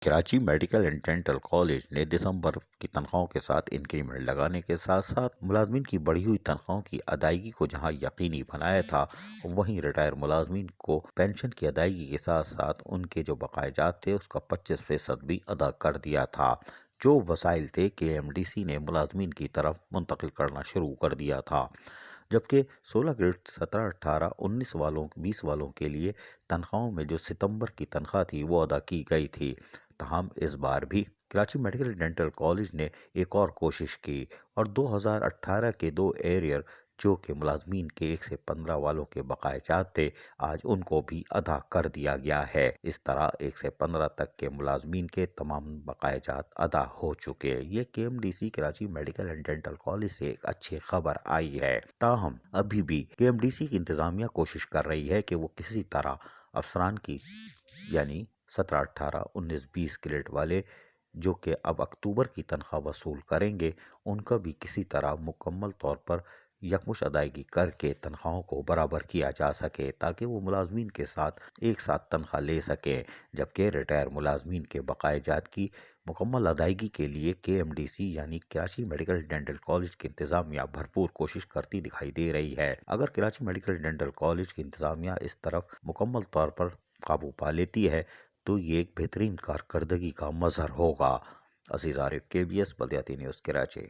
Karachi medical and dental college نے دسمبر کی تنخواہوں کے ساتھ انکریمنٹ لگانے کے ساتھ ساتھ ملازمین کی بڑھی ہوئی تنخواہوں کی ادائیگی کو جہاں یقینی بنایا تھا، وہیں ریٹائر ملازمین کو پینشن کی ادائیگی کے ساتھ ساتھ ان کے جو بقائے جات تھے اس کا 25% بھی ادا کر دیا تھا۔ جو وسائل تھے KMDC نے ملازمین کی طرف منتقل کرنا شروع کر دیا تھا، جبکہ 16 گریڈ 17، 18، 19 والوں 20 والوں کے لیے تنخواہوں میں جو ستمبر کی تنخواہ تھی وہ ادا کی گئی تھی۔ تاہم اس بار بھی کراچی میڈیکل ڈینٹل کالج نے ایک اور کوشش کی اور 2018 کے 2 ایریئر جو کہ ملازمین کے 1 سے 15 والوں کے بقائے جات تھے، آج ان کو بھی ادا کر دیا گیا ہے۔ اس طرح 1 سے 15 تک کے ملازمین کے تمام بقائے جات ادا ہو چکے۔ یہ KMDC Karachi medical and dental college سے ایک اچھی خبر آئی ہے۔ تاہم ابھی بھی KMDC کی انتظامیہ کوشش کر رہی ہے کہ وہ کسی طرح افسران کی یعنی 17، 18، 19، 20 گریڈ والے جو کہ اب اکتوبر کی تنخواہ وصول کریں گے، ان کا بھی کسی طرح مکمل طور پر یکمشت ادائیگی کر کے تنخواہوں کو برابر کیا جا سکے تاکہ وہ ملازمین کے ساتھ ایک ساتھ تنخواہ لے سکیں، جبکہ ریٹائر ملازمین کے بقائے جات کی مکمل ادائیگی کے لیے KMDC یعنی کراچی میڈیکل ڈینٹل کالج کی انتظامیہ بھرپور کوشش کرتی دکھائی دے رہی ہے۔ اگر کراچی میڈیکل ڈینٹل کالج کی انتظامیہ اس طرف مکمل طور پر قابو پا لیتی ہے تو یہ ایک بہترین کارکردگی کا مظہر ہوگا۔ عزیز عارف، KBS بلدیاتی نیوز، کراچی۔